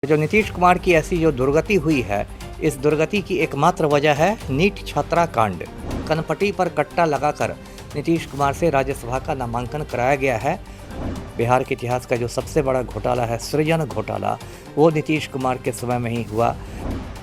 जो नीतीश कुमार की ऐसी जो दुर्गति हुई है, इस दुर्गति की एकमात्र वजह है नीट छात्रा कांड। कनपटी पर कट्टा लगाकर नीतीश कुमार से राज्यसभा का नामांकन कराया गया है। बिहार के इतिहास का जो सबसे बड़ा घोटाला है, सृजन घोटाला, वो नीतीश कुमार के समय में ही हुआ।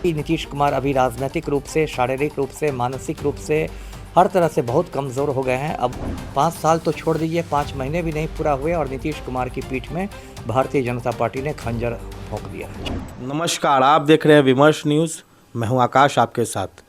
नीतीश कुमार अभी राजनीतिक रूप से, शारीरिक रूप से, मानसिक रूप से, हर तरह से बहुत कमज़ोर हो गए हैं। अब 5 साल तो छोड़ दीजिए, 5 महीने भी नहीं पूरा हुए और नीतीश कुमार की पीठ में भारतीय जनता पार्टी ने खंजर भोंक दिया है। नमस्कार, आप देख रहे हैं विमर्श न्यूज़। मैं हूं आकाश आपके साथ।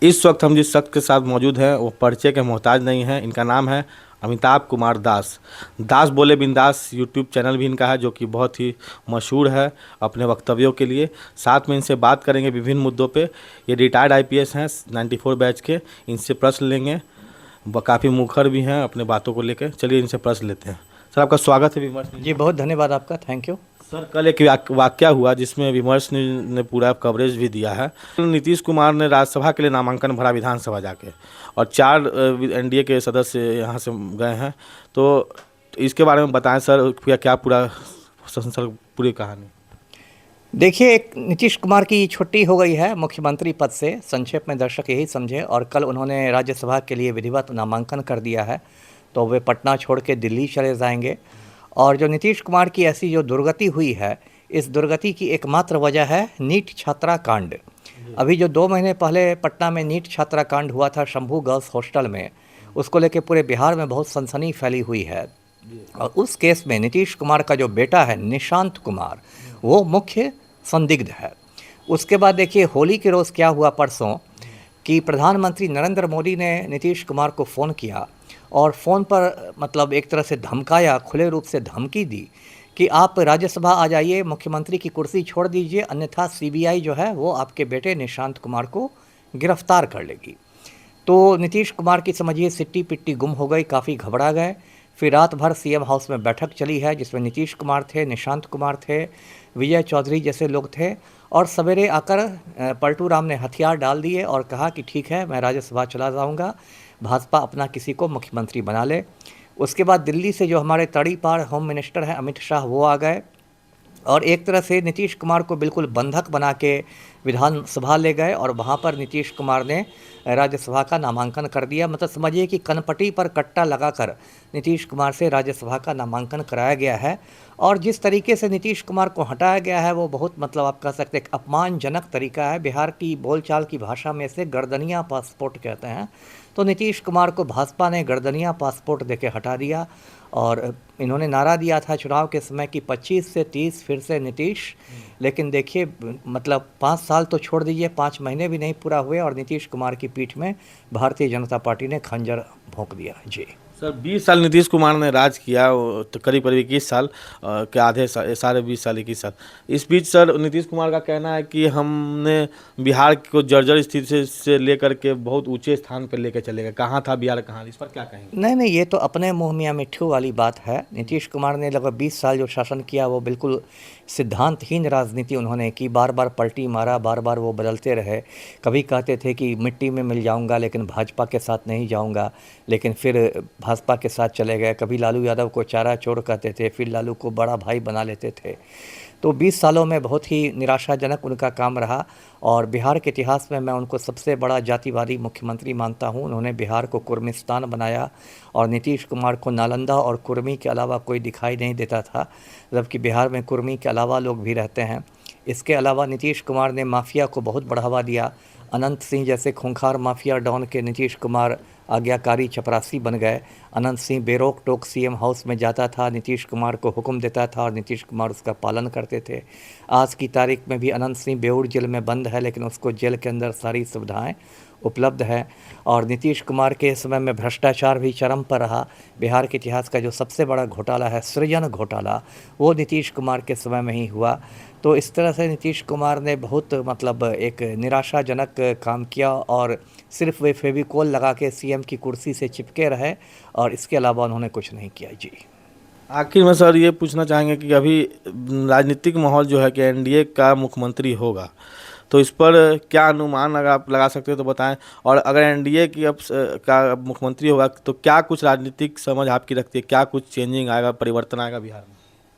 इस वक्त हम जिस शख्स के साथ मौजूद हैं वो परिचय के मोहताज नहीं हैं। इनका नाम है अमिताभ कुमार दास। दास बोले बिंदास यूट्यूब चैनल भी इनका है, जो कि बहुत ही मशहूर है अपने वक्तव्यों के लिए। साथ में इनसे बात करेंगे विभिन्न मुद्दों पे। ये रिटायर्ड आईपीएस हैं, 94 बैच के। इनसे प्रश्न लेंगे, काफ़ी मुखर भी हैं अपने बातों को लेकर। चलिए इनसे प्रश्न लेते हैं। सर, आपका स्वागत है विमर्श। जी, बहुत धन्यवाद आपका, थैंक यू। सर, कल एक वाकया हुआ जिसमें विमर्श ने पूरा कवरेज भी दिया है। नीतीश कुमार ने राज्यसभा के लिए नामांकन भरा विधानसभा जाके, और 4 एनडीए के सदस्य यहाँ से गए हैं। तो इसके बारे में बताएं सर, क्या पूरा सर पूरी कहानी। देखिए, एक नीतीश कुमार की छुट्टी हो गई है मुख्यमंत्री पद से, संक्षेप में दर्शक यही समझे, और कल उन्होंने राज्यसभा के लिए विधिवत नामांकन कर दिया है। तो वे पटना छोड़ के दिल्ली चले जाएंगे। और जो नीतीश कुमार की ऐसी जो दुर्गति हुई है, इस दुर्गति की एकमात्र वजह है नीट छात्रा कांड। अभी जो 2 महीने पहले पटना में नीट छात्रा कांड हुआ था शंभू गर्ल्स हॉस्टल में, उसको लेके पूरे बिहार में बहुत सनसनी फैली हुई है। और उस केस में नीतीश कुमार का जो बेटा है निशांत कुमार, वो मुख्य संदिग्ध है। उसके बाद देखिए, होली के रोज़ क्या हुआ परसों कि प्रधानमंत्री नरेंद्र मोदी ने नीतीश कुमार को फ़ोन किया और फ़ोन पर मतलब एक तरह से धमकाया, खुले रूप से धमकी दी कि आप राज्यसभा आ जाइए, मुख्यमंत्री की कुर्सी छोड़ दीजिए, अन्यथा सीबीआई जो है वो आपके बेटे निशांत कुमार को गिरफ्तार कर लेगी। तो नीतीश कुमार की समझिए सिट्टी पिट्टी गुम हो गई, काफ़ी घबरा गए। फिर रात भर सीएम हाउस में बैठक चली है, जिसमें नीतीश कुमार थे, निशांत कुमार थे, विजय चौधरी जैसे लोग थे। और सवेरे आकर पलटू राम ने हथियार डाल दिए और कहा कि ठीक है, मैं राज्यसभा चला जाऊंगा, भाजपा अपना किसी को मुख्यमंत्री बना ले। उसके बाद दिल्ली से जो हमारे तड़ीपार होम मिनिस्टर हैं अमित शाह, वो आ गए और एक तरह से नीतीश कुमार को बिल्कुल बंधक बना के विधानसभा ले गए और वहाँ पर नीतीश कुमार ने राज्यसभा का नामांकन कर दिया। मतलब समझिए कि कनपटी पर कट्टा लगाकर नीतीश कुमार से राज्यसभा का नामांकन कराया गया है। और जिस तरीके से नीतीश कुमार को हटाया गया है वो बहुत मतलब आप कह सकते हैं अपमानजनक तरीका है। बिहार की बोलचाल की भाषा में से गर्दनिया पासपोर्ट कहते हैं। तो नीतीश कुमार को भाजपा ने गर्दनिया पासपोर्ट देके हटा दिया और इन्होंने नारा दिया था चुनाव के समय कि 25 से 30 फिर से नीतीश। लेकिन देखिए, मतलब 5 साल तो छोड़ दीजिए, 5 महीने भी नहीं पूरा हुए और नीतीश कुमार की पीठ में भारतीय जनता पार्टी ने खंजर भोंक दिया। जी सर, 20 साल नीतीश कुमार ने राज किया, तो करीब 21 साल के आधे साढ़े 20 साल 21 साल। इस बीच सर नीतीश कुमार का कहना है कि हमने बिहार को जर्जर स्थिति से लेकर के बहुत ऊंचे स्थान पर लेकर चले गए। कहाँ था बिहार, कहाँ? इस पर क्या कहेंगे? नहीं, ये तो अपने मुँह मियाँ मिट्ठू वाली बात है। नीतीश कुमार ने लगभग 20 साल जो शासन किया वो बिल्कुल सिद्धांतहीन राजनीति उन्होंने की। बार बार पलटी मारा, बार बार वो बदलते रहे। कभी कहते थे कि मिट्टी में मिल जाऊंगा लेकिन भाजपा के साथ नहीं जाऊंगा, लेकिन फिर भाजपा के साथ चले गए। कभी लालू यादव को चारा चोर कहते थे, फिर लालू को बड़ा भाई बना लेते थे। तो 20 सालों में बहुत ही निराशाजनक उनका काम रहा और बिहार के इतिहास में मैं उनको सबसे बड़ा जातिवादी मुख्यमंत्री मानता हूं। उन्होंने बिहार को कुर्मिस्तान बनाया और नीतीश कुमार को नालंदा और कुर्मी के अलावा कोई दिखाई नहीं देता था, जबकि बिहार में कुर्मी के अलावा लोग भी रहते हैं। इसके अलावा नीतीश कुमार ने माफिया को बहुत बढ़ावा दिया। अनंत सिंह जैसे खूंखार माफिया डॉन के नीतीश कुमार आज्ञाकारी चपरासी बन गए। अनंत सिंह बेरोक टोक सीएम हाउस में जाता था, नीतीश कुमार को हुक्म देता था और नीतीश कुमार उसका पालन करते थे। आज की तारीख में भी अनंत सिंह बेऊर जेल में बंद है, लेकिन उसको जेल के अंदर सारी सुविधाएं उपलब्ध है। और नीतीश कुमार के समय में भ्रष्टाचार भी चरम पर रहा। बिहार के इतिहास का जो सबसे बड़ा घोटाला है, सृजन घोटाला, वो नीतीश कुमार के समय में ही हुआ। तो इस तरह से नीतीश कुमार ने बहुत मतलब एक निराशाजनक काम किया और सिर्फ वे फेविकोल लगा के सीएम की कुर्सी से चिपके रहे और इसके अलावा उन्होंने कुछ नहीं किया। जी आखिर में सर ये पूछना चाहेंगे कि अभी राजनीतिक माहौल जो है कि एनडीए का मुख्यमंत्री होगा, तो इस पर क्या अनुमान अगर आप लगा सकते हो तो बताएं। और अगर एनडीए की अब का मुख्यमंत्री होगा तो क्या कुछ राजनीतिक समझ आपकी रखती है, क्या कुछ चेंजिंग आएगा, परिवर्तन आएगा बिहार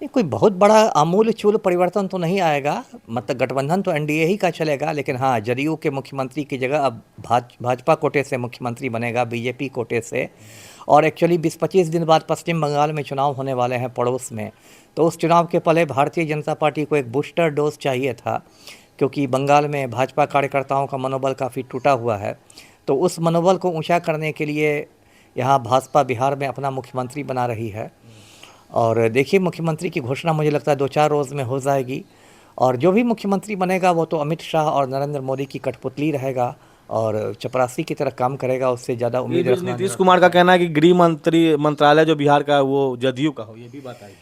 में? नहीं, कोई बहुत बड़ा आमूल-चूल परिवर्तन तो नहीं आएगा, मतलब गठबंधन तो एनडीए ही का चलेगा, लेकिन हाँ, जदयू के मुख्यमंत्री की जगह अब भाजपा कोटे से मुख्यमंत्री बनेगा, बीजेपी कोटे से। और एक्चुअली 20-25 दिन बाद पश्चिम बंगाल में चुनाव होने वाले हैं पड़ोस में, तो उस चुनाव के पहले भारतीय जनता पार्टी को एक बूस्टर डोज चाहिए था, क्योंकि बंगाल में भाजपा कार्यकर्ताओं का मनोबल काफ़ी टूटा हुआ है। तो उस मनोबल को ऊँचा करने के लिए यहाँ भाजपा बिहार में अपना मुख्यमंत्री बना रही है। और देखिए, मुख्यमंत्री की घोषणा मुझे लगता है 2-4 रोज़ में हो जाएगी, और जो भी मुख्यमंत्री बनेगा वो तो अमित शाह और नरेंद्र मोदी की कठपुतली रहेगा और चपरासी की तरह काम करेगा, उससे ज़्यादा उम्मीद रखना नीतीश कुमार का कहना है कि गृह मंत्रालय जो बिहार का है वो जदयू का हो, ये भी बात आई।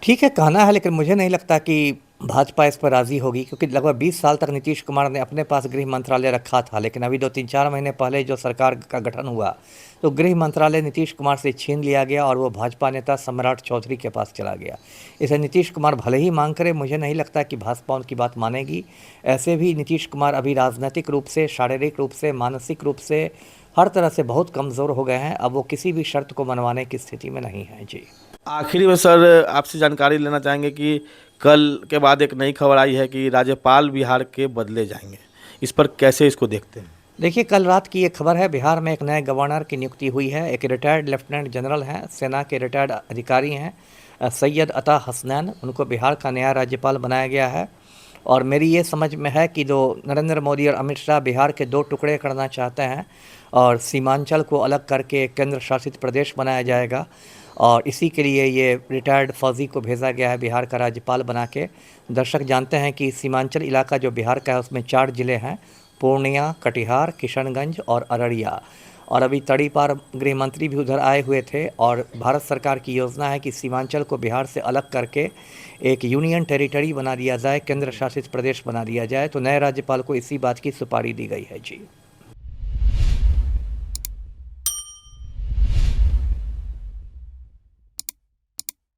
ठीक है, कहना है, लेकिन मुझे नहीं लगता कि भाजपा इस पर राज़ी होगी, क्योंकि लगभग 20 साल तक नीतीश कुमार ने अपने पास गृह मंत्रालय रखा था, लेकिन अभी 2-3-4 महीने पहले जो सरकार का गठन हुआ तो गृह मंत्रालय नीतीश कुमार से छीन लिया गया और वो भाजपा नेता सम्राट चौधरी के पास चला गया। इसे नीतीश कुमार भले ही मांग करे, मुझे नहीं लगता कि भाजपा उनकी बात मानेगी। ऐसे भी नीतीश कुमार अभी राजनीतिक रूप से, शारीरिक रूप से, मानसिक रूप से, हर तरह से बहुत कमज़ोर हो गए हैं। अब वो किसी भी शर्त को मनवाने की स्थिति में नहीं है। जी, आखिरी में सर आपसे जानकारी लेना चाहेंगे कि कल के बाद एक नई खबर आई है कि राज्यपाल बिहार के बदले जाएंगे, इस पर कैसे इसको देखते हैं? देखिए, कल रात की एक खबर है, बिहार में एक नए गवर्नर की नियुक्ति हुई है। एक रिटायर्ड लेफ्टिनेंट जनरल हैं, सेना के रिटायर्ड अधिकारी हैं, सैयद अता हसनैन, उनको बिहार का नया राज्यपाल बनाया गया है। और मेरी ये समझ में है कि जो नरेंद्र मोदी और अमित शाह बिहार के 2 टुकड़े करना चाहते हैं और सीमांचल को अलग करके केंद्र शासित प्रदेश बनाया जाएगा, और इसी के लिए ये रिटायर्ड फौजी को भेजा गया है बिहार का राज्यपाल बना के। दर्शक जानते हैं कि सीमांचल इलाका जो बिहार का है उसमें 4 ज़िले हैं, पूर्णिया, कटिहार, किशनगंज और अररिया। और अभी तड़ीपार गृह मंत्री भी उधर आए हुए थे, और भारत सरकार की योजना है कि सीमांचल को बिहार से अलग करके एक यूनियन टेरिटरी बना दिया जाए, केंद्र शासित प्रदेश बना दिया जाए। तो नए राज्यपाल को इसी बात की सुपारी दी गई है। जी।